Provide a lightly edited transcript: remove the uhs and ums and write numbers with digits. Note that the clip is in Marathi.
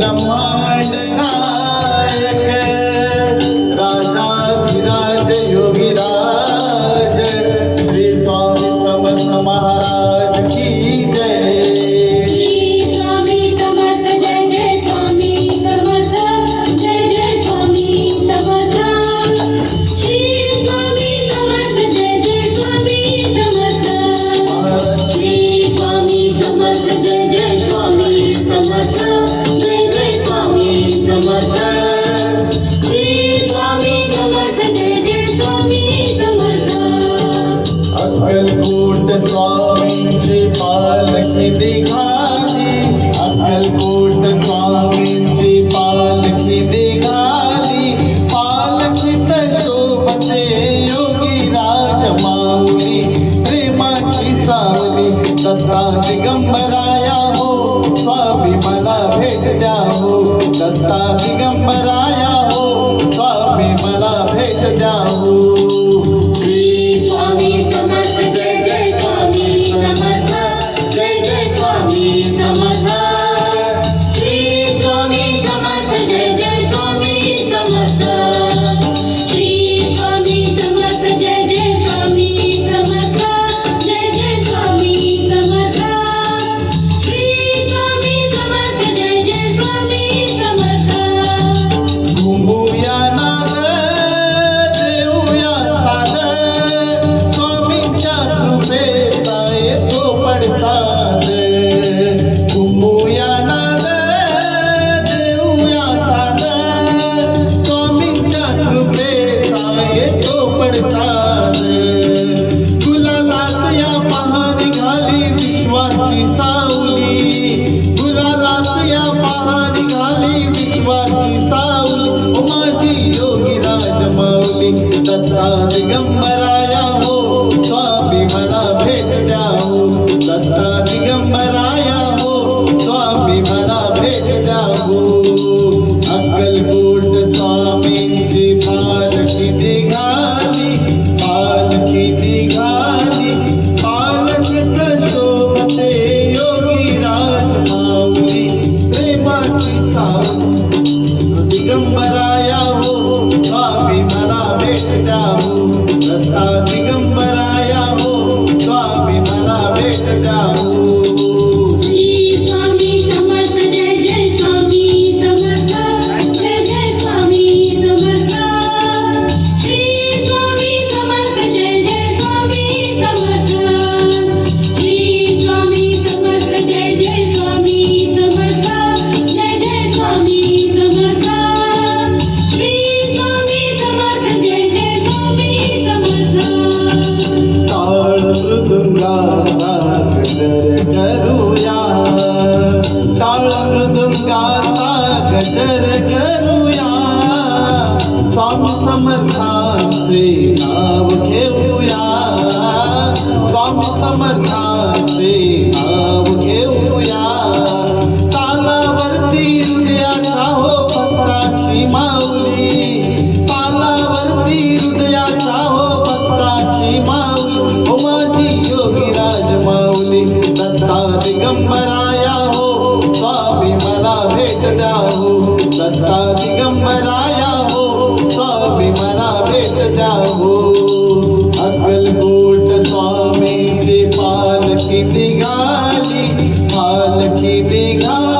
ब्रह्मांड नायक राजाधिराज योगीराज श्री स्वामी समर्थ महाराज की जय। श्री स्वामी समर्थ जय जय स्वामी समर्थ जय जय स्वामी समर्थ। श्री स्वामी समर्थ जय जय स्वामी समर्थ। श्री स्वामी समर्थ जय जय स्वामी समर्थ जय जय स्वामी समर्थ। श्री स्वामी समर्थ जय जय स्वामी समर्थ। अक्कलकोट स्वामींची पालखी निघाली, अक्कलकोट स्वामींची पालखी निघाली, पालखीत शोभते योगीराज माऊली, प्रेमाची सावली दत्ता दिगंबराया हो, स्वामी मला भेट द्या हो, दत्ता दिगंबराया हो, स्वामी मला भेट द्या हो। श्री स्वामी समर्थ जय जय स्वामी समर्थ जय जय स्वामी समर्थ। श्री स्वामी समर्थ जय जय स्वामी समर्थ। श्री स्वामी समर्थ जय जय स्वामी समर्थ जय जय स्वामी समर्थ। श्री स्वामी समर्थ जय जय स्वामी समर्थ। घुमूया नाद देऊया साद, स्वामींच्या कृपेचा येतो पडसाद। घुमूया नाद देऊया साद, स्वामींच्या कृपेचा येतो पडसाद। गुलालात या पहा निघाली विश्वाची सावली, गुलालात या पहा निघाली विश्वाची सावली, ओ माझी योगीराज माऊली दत्ता दिगंबराया हो, स्वामी मला भेट द्या हो, दत्ता दिगंबराया हो, स्वामी मला भेट द्या हो। अक्कलकोट स्वामींची पालखी निघाली, पालखी निघाली, पालखीत शोभते योगीराज माऊली, प्रेमाची सावली दिगंबराया हो, स्वामी मला भेट द्या हो, दत्ता दिगंबराया हो, स्वामी मला भेट द्या हो। श्री स्वामी समर्थ जय जय स्वामी समर्थ जय जय स्वामी समर्थ। श्री स्वामी समर्थ जय जय स्वामी समर्थ। श्री स्वामी समर्थ जय जय स्वामी समर्थ जय जय स्वामी समर्थ। श्री स्वामी समर्थ जय जय स्वामी समर्थ। टाळ मृदुंगाचा गजर करूया, टाळ मृदुंगाचा गजर करूया, स्वामी समर्थांचे नाव घेऊया, स्वामी समर्थांचे नाव घेऊया। तालावरती हृदयाचा हो भक्ताची माऊली, तालावरती हृदयाचा हो भक्ताची माऊली, ओ माझी योगीराज माऊली दत्ता दिगंबराया हो, स्वामी मला भेट द्या हो, दत्ता दिगंबराया हो, स्वामी मला भेट द्या हो। अक्कलकोट स्वामींची पालखी निघाली, पालखी निघाली,